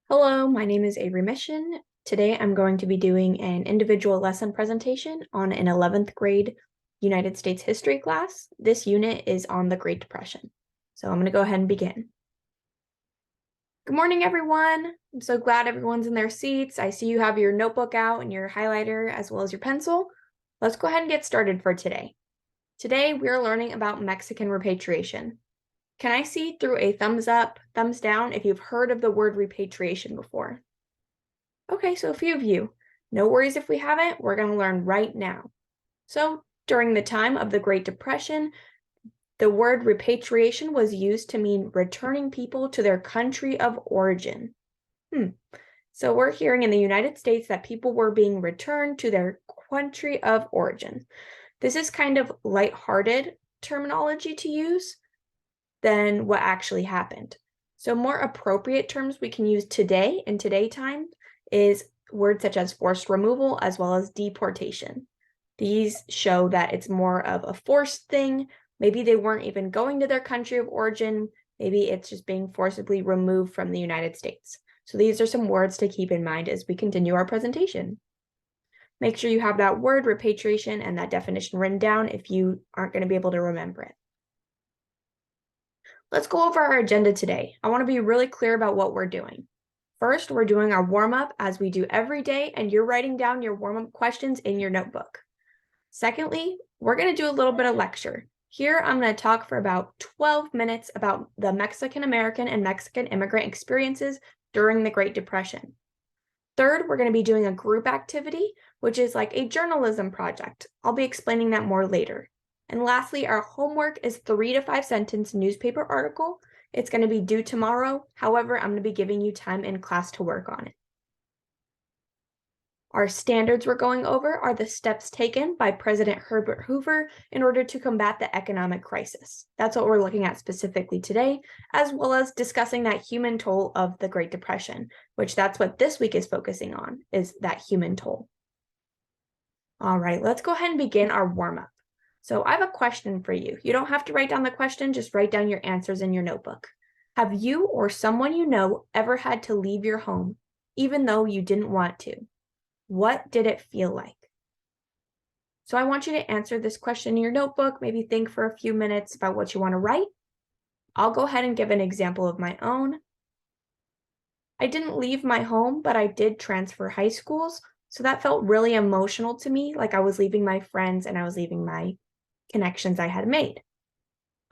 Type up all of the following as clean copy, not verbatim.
Hello, my name is Avery Mission. Today I'm going to be doing an individual lesson presentation on an 11th grade United States history class. This unit is on the Great Depression. So I'm going to go ahead and begin. Good morning, everyone. I'm so glad everyone's in their seats. I see you have your notebook out and your highlighter as well as your pencil. Let's go ahead and get started for today. Today we're learning about Mexican repatriation. Can I see through a thumbs up, thumbs down if you've heard of the word repatriation before? Okay, so a few of you. No worries if we haven't, we're going to learn right now. So, during the time of the Great Depression, the word repatriation was used to mean returning people to their country of origin. So we're hearing in the United States that people were being returned to their country of origin. This is kind of lighthearted terminology to use than what actually happened. So more appropriate terms we can use today in today time is words such as forced removal as well as deportation. These show that it's more of a forced thing. Maybe they weren't even going to their country of origin. Maybe it's just being forcibly removed from the United States. So these are some words to keep in mind as we continue our presentation. Make sure you have that word repatriation and that definition written down if you aren't going to be able to remember it. Let's go over our agenda today. I want to be really clear about what we're doing. First, we're doing our warm-up as we do every day, and you're writing down your warm-up questions in your notebook. Secondly, we're going to do a little bit of lecture. Here, I'm going to talk for about 12 minutes about the Mexican-American and Mexican immigrant experiences during the Great Depression. Third, we're going to be doing a group activity, which is like a journalism project. I'll be explaining that more later. And lastly, our homework is 3 to 5 sentence newspaper article. It's going to be due tomorrow. However, I'm going to be giving you time in class to work on it. Our standards we're going over are the steps taken by President Herbert Hoover in order to combat the economic crisis. That's what we're looking at specifically today, as well as discussing that human toll of the Great Depression, which that's what this week is focusing on, is that human toll. All right, let's go ahead and begin our warm-up. So I have a question for you. You don't have to write down the question, just write down your answers in your notebook. Have you or someone you know ever had to leave your home, even though you didn't want to? What did it feel like? So I want you to answer this question in your notebook, maybe think for a few minutes about what you want to write. I'll go ahead and give an example of my own. I didn't leave my home, but I did transfer high schools. So that felt really emotional to me, like I was leaving my friends and I was leaving my connections I had made.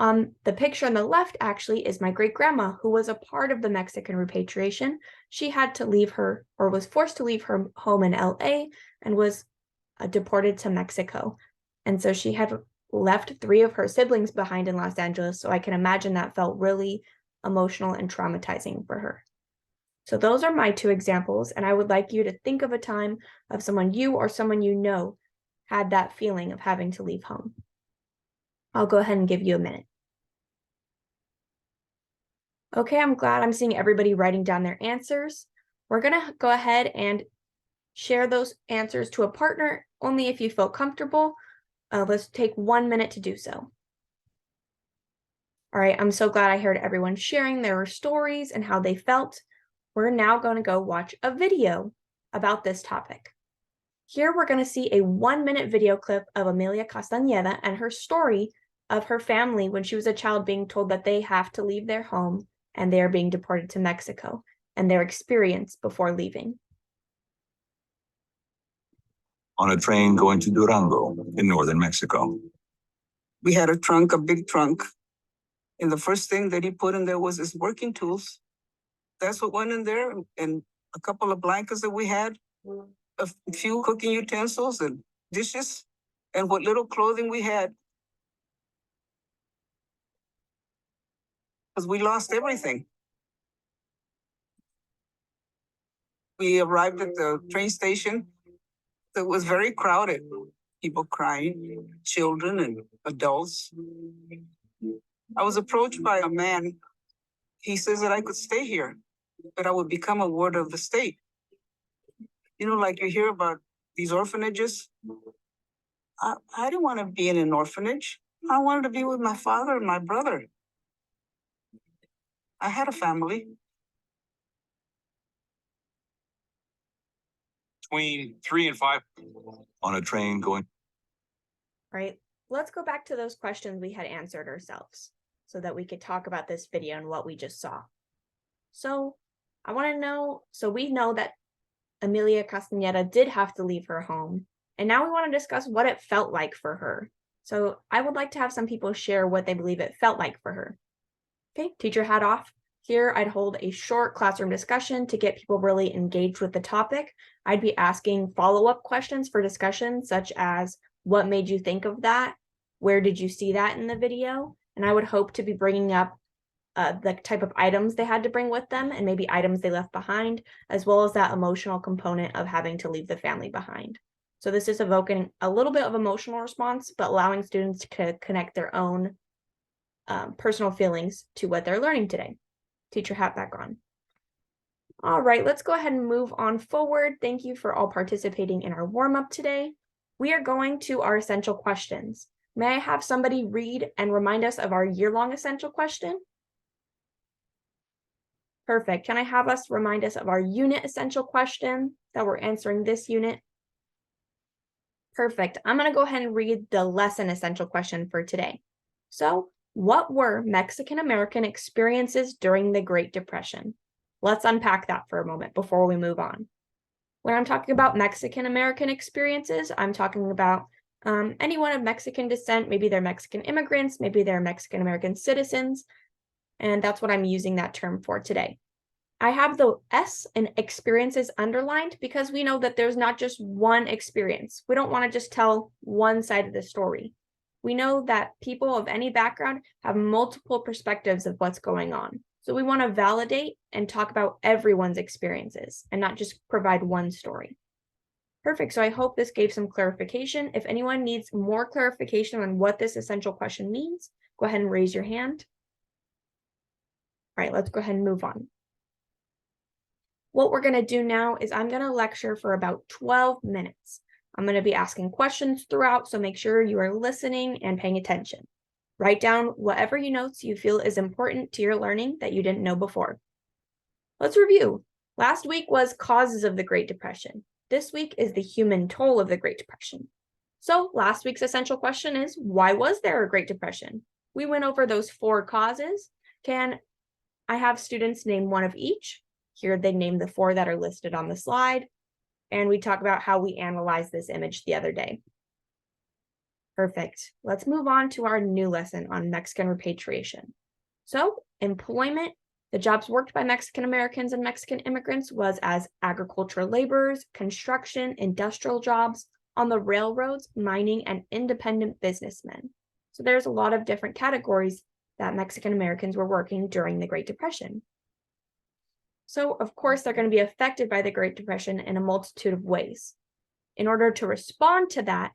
The picture on the left actually is my great-grandma, who was a part of the Mexican repatriation. She had to leave her, or was forced to leave her home in LA and was deported to Mexico. And so she had left 3 of her siblings behind in Los Angeles, so I can imagine that felt really emotional and traumatizing for her. So those are my 2 examples, and I would like you to think of a time of someone you or someone you know had that feeling of having to leave home. I'll go ahead and give you a minute. Okay, I'm glad I'm seeing everybody writing down their answers. We're going to go ahead and share those answers to a partner only if you feel comfortable. Let's take 1 minute to do so. All right, I'm so glad I heard everyone sharing their stories and how they felt. We're now going to go watch a video about this topic. Here we're going to see a 1-minute video clip of Amelia Castañeda and her story of her family when she was a child being told that they have to leave their home and they are being deported to Mexico, and their experience before leaving. On a train going to Durango in northern Mexico. We had a trunk, a big trunk, and the first thing that he put in there was his working tools. That's what went in there, and a couple of blankets that we had, a few cooking utensils and dishes, and what little clothing we had. Because we lost everything. We arrived at the train station. It was very crowded. People crying, children and adults. I was approached by a man. He says that I could stay here, that I would become a ward of the state. You know, like you hear about these orphanages. I didn't want to be in an orphanage. I wanted to be with my father and my brother. I had a family. between 3 and 5. On a train going. Right? Let's go back to those questions we had answered ourselves so that we could talk about this video and what we just saw. So I want to know, so we know that Amelia Castañeda did have to leave her home, and now we want to discuss what it felt like for her. So I would like to have some people share what they believe it felt like for her. Okay, teacher hat off. Here I'd hold a short classroom discussion to get people really engaged with the topic. I'd be asking follow-up questions for discussion, such as what made you think of that? Where did you see that in the video? And I would hope to be bringing up the type of items they had to bring with them and maybe items they left behind, as well as that emotional component of having to leave the family behind. So this is evoking a little bit of emotional response, but allowing students to connect their own personal feelings to what they're learning today. Teacher hat back on. All right, let's go ahead and move on forward. Thank you for all participating in our warm-up today. We are going to our essential questions. May I have somebody read and remind us of our year-long essential question? Perfect. Can I have us remind us of our unit essential question that we're answering this unit? Perfect. I'm going to go ahead and read the lesson essential question for today. So, what were Mexican American experiences during the Great Depression? Let's unpack that for a moment before we move on. When I'm talking about Mexican American experiences, I'm talking about anyone of Mexican descent. Maybe they're Mexican immigrants, maybe they're Mexican American citizens, and that's what I'm using that term for today. I have the S in experiences underlined because we know that there's not just one experience. We don't want to just tell one side of the story. We know that people of any background have multiple perspectives of what's going on. So we want to validate and talk about everyone's experiences and not just provide one story. Perfect. So I hope this gave some clarification. If anyone needs more clarification on what this essential question means, go ahead and raise your hand. All right, let's go ahead and move on. What we're going to do now is I'm going to lecture for about 12 minutes. I'm going to be asking questions throughout, so make sure you are listening and paying attention. Write down whatever notes you feel is important to your learning that you didn't know before. Let's review. Last week was causes of the Great Depression. This week is the human toll of the Great Depression. So last week's essential question is, why was there a Great Depression? We went over those 4 causes. Can I have students name one of each? Here they name the 4 that are listed on the slide. And we talk about how we analyzed this image the other day. Perfect. Let's move on to our new lesson on Mexican repatriation. So, employment, the jobs worked by Mexican Americans and Mexican immigrants was as agricultural laborers, construction, industrial jobs, on the railroads, mining, and independent businessmen. So there's a lot of different categories that Mexican Americans were working during the Great Depression. So, of course, they're going to be affected by the Great Depression in a multitude of ways. In order to respond to that,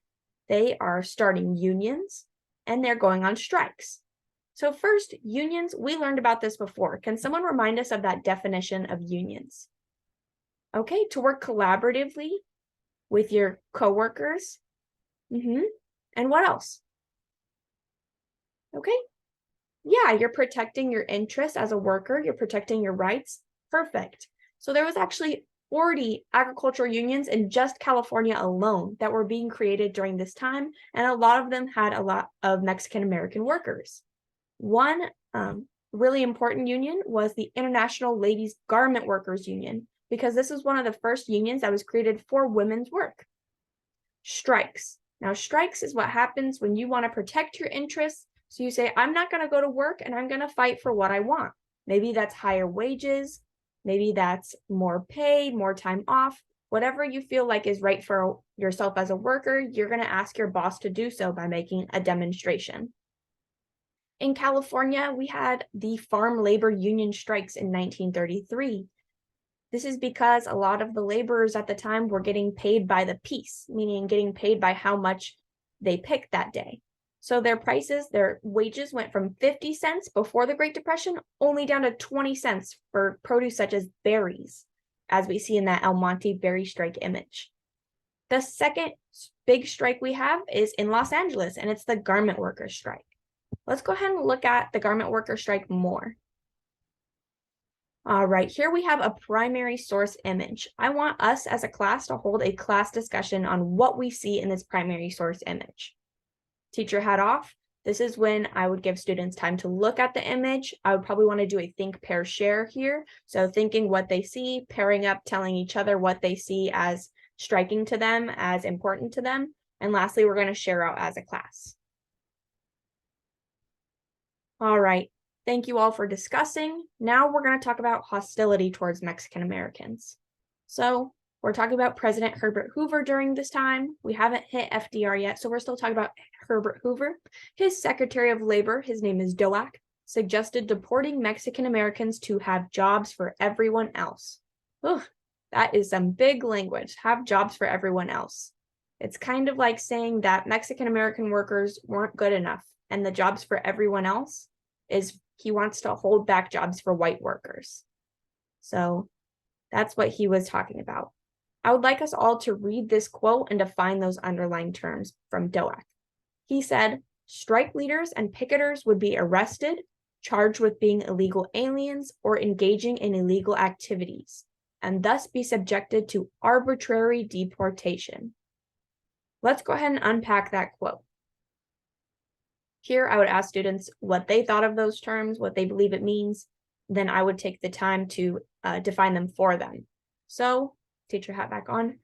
they are starting unions and they're going on strikes. So first, unions, we learned about this before. Can someone remind us of that definition of unions? Okay, to work collaboratively with your coworkers. And what else? Okay. Yeah, you're protecting your interests as a worker. You're protecting your rights. Perfect. So there was actually 40 agricultural unions in just California alone that were being created during this time, and a lot of them had a lot of Mexican American workers. One really important union was the International Ladies Garment Workers Union, because this was one of the first unions that was created for women's work. Strikes. Now, strikes is what happens when you want to protect your interests. So you say, I'm not going to go to work and I'm going to fight for what I want. Maybe that's higher wages. Maybe that's more pay, more time off. Whatever you feel like is right for yourself as a worker, you're going to ask your boss to do so by making a demonstration. In California, we had the farm labor union strikes in 1933. This is because a lot of the laborers at the time were getting paid by the piece, meaning getting paid by how much they picked that day. So their wages went from 50 cents before the Great Depression only down to 20 cents for produce such as berries, as we see in that El Monte berry strike image. The second big strike we have is in Los Angeles, and it's the garment workers strike. Let's go ahead and look at the garment worker strike more. All right, here we have a primary source image. I want us as a class to hold a class discussion on what we see in this primary source image. Teacher hat off. This is when I would give students time to look at the image. I would probably want to do a think, pair, share here. So thinking what they see, pairing up, telling each other what they see as striking to them, as important to them. And lastly, we're going to share out as a class. All right. Thank you all for discussing. Now we're going to talk about hostility towards Mexican Americans. So we're talking about President Herbert Hoover during this time. We haven't hit FDR yet, so we're still talking about Herbert Hoover. His Secretary of Labor, his name is Doak, suggested deporting Mexican Americans to have jobs for everyone else. Ugh, that is some big language. Have jobs for everyone else. It's kind of like saying that Mexican American workers weren't good enough, and the jobs for everyone else is he wants to hold back jobs for white workers. So that's what he was talking about. I would like us all to read this quote and define those underlying terms from Doak. He said, strike leaders and picketers would be arrested, charged with being illegal aliens or engaging in illegal activities, and thus be subjected to arbitrary deportation. Let's go ahead and unpack that quote. Here, I would ask students what they thought of those terms, what they believe it means. Then I would take the time to define them for them. So, teacher hat back on.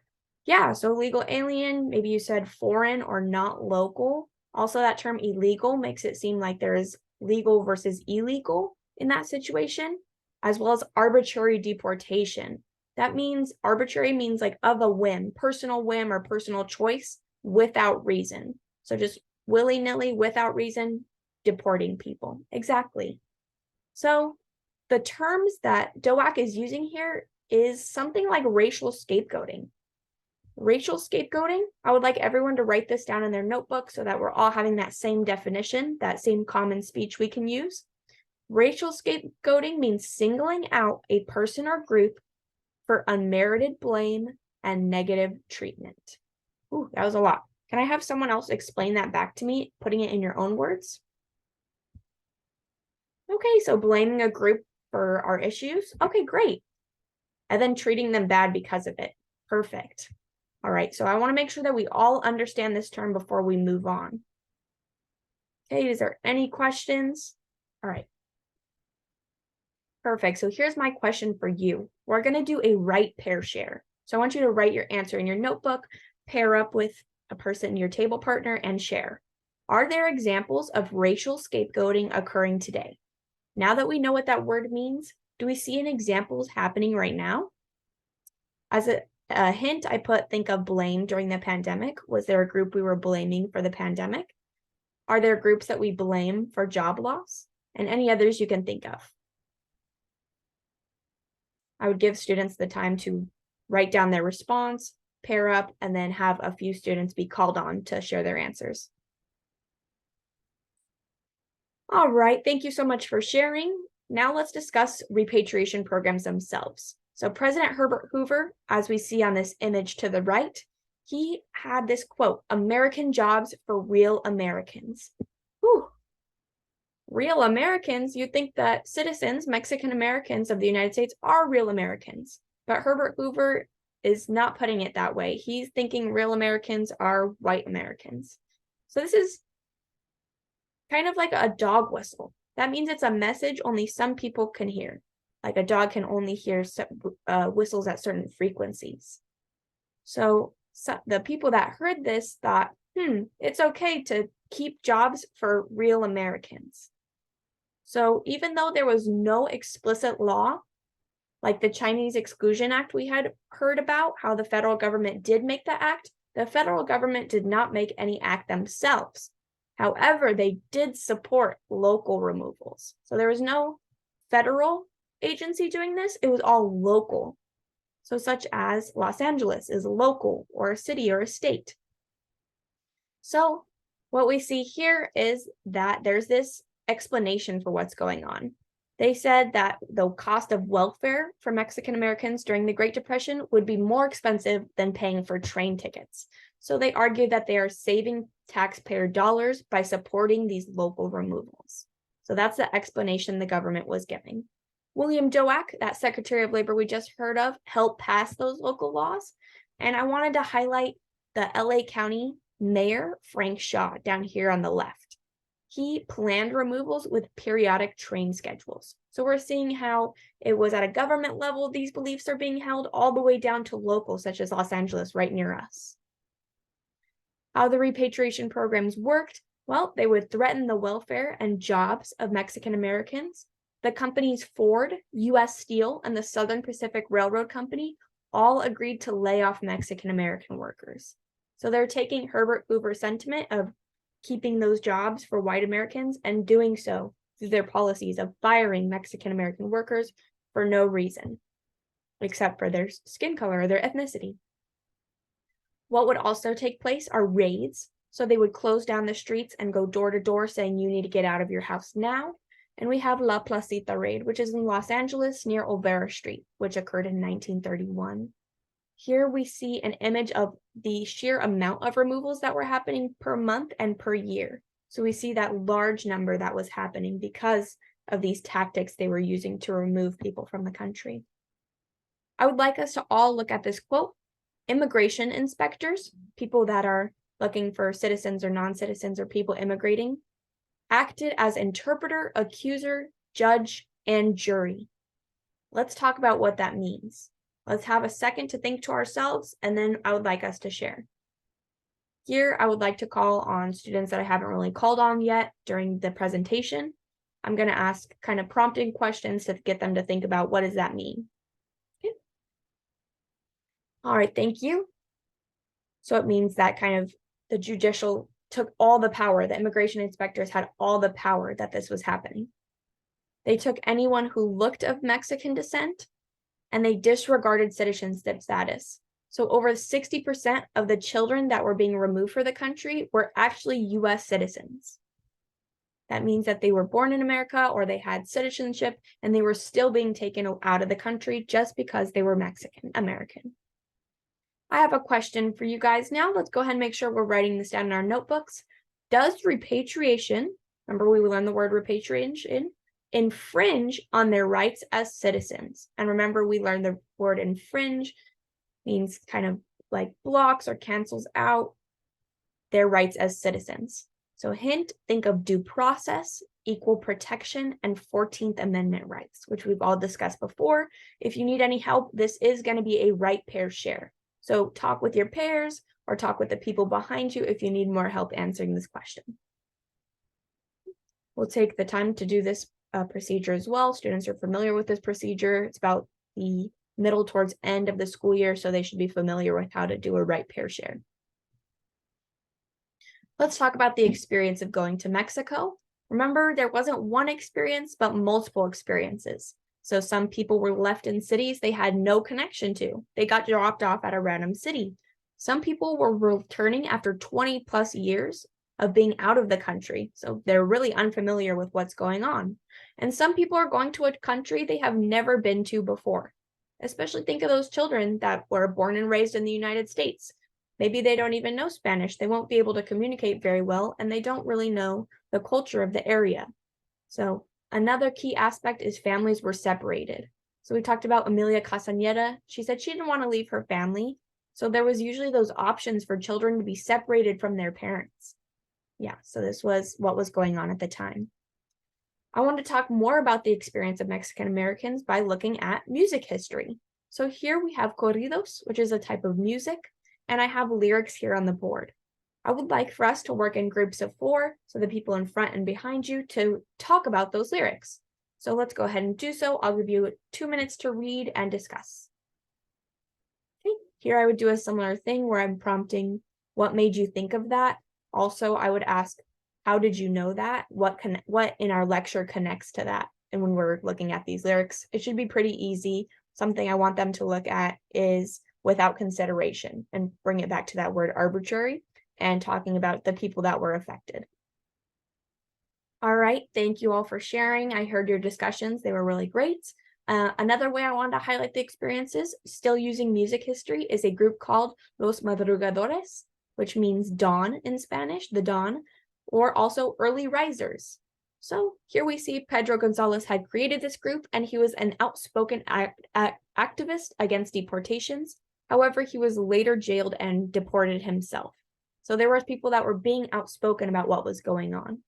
Yeah, so legal alien, maybe you said foreign or not local. Also, that term illegal makes it seem like there is legal versus illegal in that situation, as well as arbitrary deportation. That means arbitrary means like of a whim, personal whim or personal choice without reason. So just willy-nilly, without reason, deporting people. Exactly. So the terms that Doak is using here is something like racial scapegoating. Racial scapegoating, I would like everyone to write this down in their notebook so that we're all having that same definition, that same common speech we can use. Racial scapegoating means singling out a person or group for unmerited blame and negative treatment. Ooh, that was a lot. Can I have someone else explain that back to me, putting it in your own words? Okay, so blaming a group for our issues. Okay, great. And then treating them bad because of it. Perfect. All right, so I want to make sure that we all understand this term before we move on. Okay, is there any questions? All right. Perfect. So here's my question for you. We're going to do a write, pair, share. So I want you to write your answer in your notebook, pair up with a person, your table partner, and share. Are there examples of racial scapegoating occurring today? Now that we know what that word means, do we see any examples happening right now? As a hint, I put think of blame during the pandemic. Was there a group we were blaming for the pandemic? Are there groups that we blame for job loss? And any others you can think of? I would give students the time to write down their response, pair up, and then have a few students be called on to share their answers. All right, thank you so much for sharing. Now let's discuss repatriation programs themselves. So President Herbert Hoover, as we see on this image to the right, he had this quote, American jobs for real Americans. Whew. Real Americans, you'd think that citizens, Mexican Americans of the United States are real Americans, but Herbert Hoover is not putting it that way. He's thinking real Americans are white Americans. So this is kind of like a dog whistle. That means it's a message only some people can hear. Like a dog can only hear whistles at certain frequencies. So the people that heard this thought, it's okay to keep jobs for real Americans. So even though there was no explicit law, like the Chinese Exclusion Act we had heard about, how the federal government did make the act, the federal government did not make any act themselves. However, they did support local removals. So there was no federal agency doing this, it was all local. So such as Los Angeles is local, or a city or a state. So what we see here is that there's this explanation for what's going on. They said that the cost of welfare for Mexican Americans during the Great Depression would be more expensive than paying for train tickets. So they argued that they are saving taxpayer dollars by supporting these local removals. So that's the explanation the government was giving. William Joack, that Secretary of Labor we just heard of, helped pass those local laws. And I wanted to highlight the LA County Mayor, Frank Shaw, down here on the left. He planned removals with periodic train schedules. So we're seeing how it was at a government level, these beliefs are being held all the way down to local, such as Los Angeles, right near us. How the repatriation programs worked, well, they would threaten the welfare and jobs of Mexican Americans. The companies Ford, U.S. Steel, and the Southern Pacific Railroad Company all agreed to lay off Mexican American workers. So they're taking Herbert Hoover's sentiment of keeping those jobs for white Americans and doing so through their policies of firing Mexican American workers for no reason, except for their skin color or their ethnicity. What would also take place are raids. So they would close down the streets and go door to door saying you need to get out of your house now. And we have La Placita raid, which is in Los Angeles near Olvera Street, which occurred in 1931. Here we see an image of the sheer amount of removals that were happening per month and per year. So we see that large number that was happening because of these tactics they were using to remove people from the country. I would like us to all look at this quote. Immigration inspectors, people that are looking for citizens or non-citizens or people immigrating, acted as interpreter, accuser, judge, and jury. Let's talk about what that means. Let's have a second to think to ourselves, and then I would like us to share. Here, I would like to call on students that I haven't really called on yet during the presentation. I'm going to ask kind of prompting questions to get them to think about what does that mean. Okay. All right, thank you. So it means that kind of the judicial took all the power, the immigration inspectors had all the power that this was happening. They took anyone who looked of Mexican descent and they disregarded citizenship status. So over 60% of the children that were being removed for the country were actually US citizens. That means that they were born in America or they had citizenship and they were still being taken out of the country just because they were Mexican American. I have a question for you guys now. Let's go ahead and make sure we're writing this down in our notebooks. Does repatriation, remember we learned the word repatriation, infringe on their rights as citizens? And remember we learned the word infringe means kind of like blocks or cancels out their rights as citizens. So hint, think of due process, equal protection, and 14th Amendment rights, which we've all discussed before. If you need any help, this is going to be a right pair share. So talk with your peers or talk with the people behind you if you need more help answering this question. We'll take the time to do this procedure as well. Students are familiar with this procedure. It's about the middle towards end of the school year, so they should be familiar with how to do a right pair share. Let's talk about the experience of going to Mexico. Remember, there wasn't one experience, but multiple experiences. So some people were left in cities they had no connection to. They got dropped off at a random city. Some people were returning after 20 plus years of being out of the country. So they're really unfamiliar with what's going on. And some people are going to a country they have never been to before. Especially think of those children that were born and raised in the United States. Maybe they don't even know Spanish. They won't be able to communicate very well, and they don't really know the culture of the area. So another key aspect is families were separated. So we talked about Emilia Castañeda. She said she didn't want to leave her family. So there was usually those options for children to be separated from their parents. Yeah, so this was what was going on at the time. I want to talk more about the experience of Mexican Americans by looking at music history. So here we have corridos, which is a type of music, and I have lyrics here on the board. I would like for us to work in groups of 4, so the people in front and behind you to talk about those lyrics. So let's go ahead and do so. I'll give you 2 minutes to read and discuss. Okay, here I would do a similar thing where I'm prompting what made you think of that. Also, I would ask, how did you know that? What in our lecture connects to that? And when we're looking at these lyrics, it should be pretty easy. Something I want them to look at is without consideration and bring it back to that word arbitrary and talking about the people that were affected. All right, thank you all for sharing. I heard your discussions. They were really great. Another way I wanted to highlight the experiences, still using music history, is a group called Los Madrugadores, which means dawn in Spanish, the dawn, or also early risers. So here we see Pedro Gonzalez had created this group, and he was an outspoken activist against deportations. However, he was later jailed and deported himself. So there were people that were being outspoken about what was going on.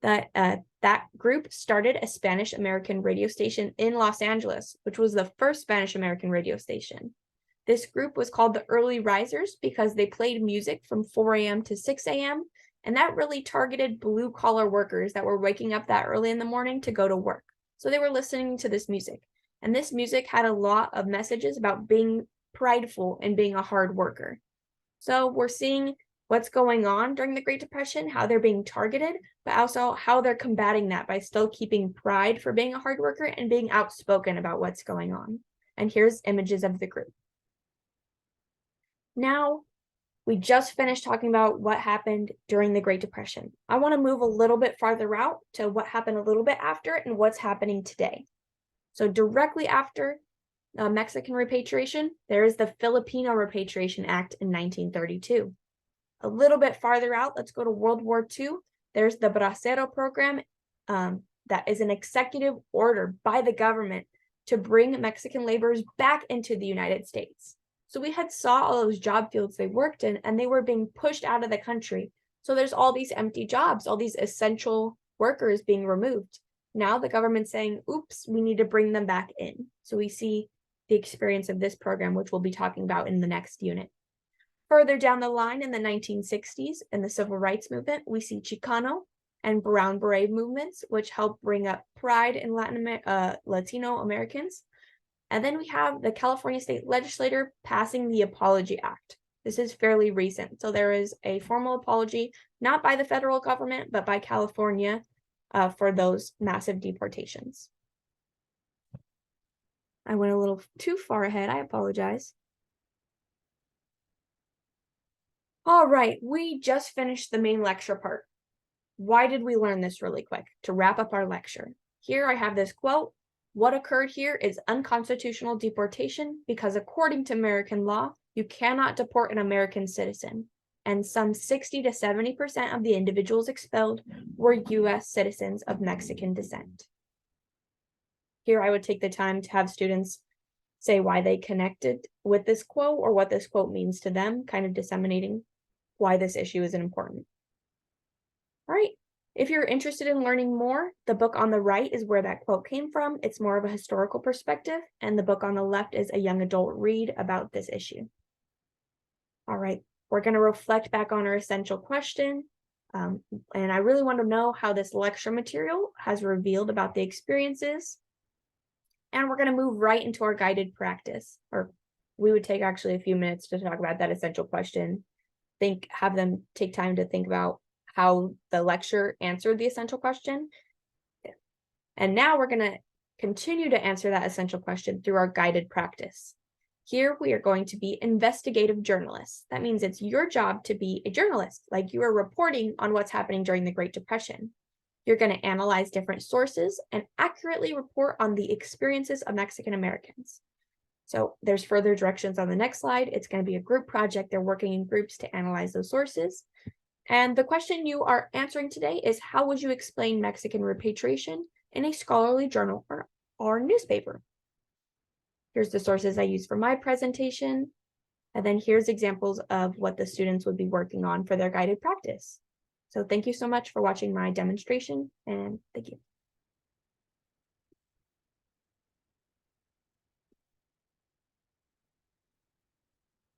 That group started a Spanish American radio station in Los Angeles, which was the first Spanish American radio station. This group was called the Early Risers because they played music from 4 a.m. to 6 a.m., and that really targeted blue-collar workers that were waking up that early in the morning to go to work. So they were listening to this music, and this music had a lot of messages about being prideful and being a hard worker. So we're seeing what's going on during the Great Depression, how they're being targeted, but also how they're combating that by still keeping pride for being a hard worker and being outspoken about what's going on. And here's images of the group. Now, we just finished talking about what happened during the Great Depression. I want to move a little bit farther out to what happened a little bit after and what's happening today. So directly after Mexican repatriation, there is the Filipino Repatriation Act in 1932. A little bit farther out, let's go to World War II. There's the Bracero program that is an executive order by the government to bring Mexican laborers back into the United States. So we had saw all those job fields they worked in, and they were being pushed out of the country. So there's all these empty jobs, all these essential workers being removed. Now the government's saying, oops, we need to bring them back in. So we see the experience of this program, which we'll be talking about in the next unit. Further down the line in the 1960s, in the Civil Rights Movement, we see Chicano and Brown Beret movements, which help bring up pride in Latino Americans. And then we have the California State Legislature passing the Apology Act. This is fairly recent. So there is a formal apology, not by the federal government, but by California for those massive deportations. I went a little too far ahead. I apologize. All right, we just finished the main lecture part. Why did we learn this really quick? To wrap up our lecture. Here I have this quote. What occurred here is unconstitutional deportation because according to American law, you cannot deport an American citizen. And some 60 to 70% of the individuals expelled were U.S. citizens of Mexican descent. Here I would take the time to have students say why they connected with this quote or what this quote means to them, kind of disseminating why this issue is important. All right. If you're interested in learning more, the book on the right is where that quote came from. It's more of a historical perspective, and the book on the left is a young adult read about this issue. All right, we're going to reflect back on our essential question, and I really want to know how this lecture material has revealed about the experiences, and we're going to move right into our guided practice, or we would take actually a few minutes to talk about that essential question, have them take time to think about how the lecture answered the essential question. And now we're going to continue to answer that essential question through our guided practice. Here we are going to be investigative journalists. That means it's your job to be a journalist, like you are reporting on what's happening during the Great Depression. You're going to analyze different sources and accurately report on the experiences of Mexican Americans. So there's further directions on the next slide. It's going to be a group project. They're working in groups to analyze those sources. And the question you are answering today is, how would you explain Mexican repatriation in a scholarly journal or newspaper? Here's the sources I used for my presentation. And then here's examples of what the students would be working on for their guided practice. So thank you so much for watching my demonstration, and thank you.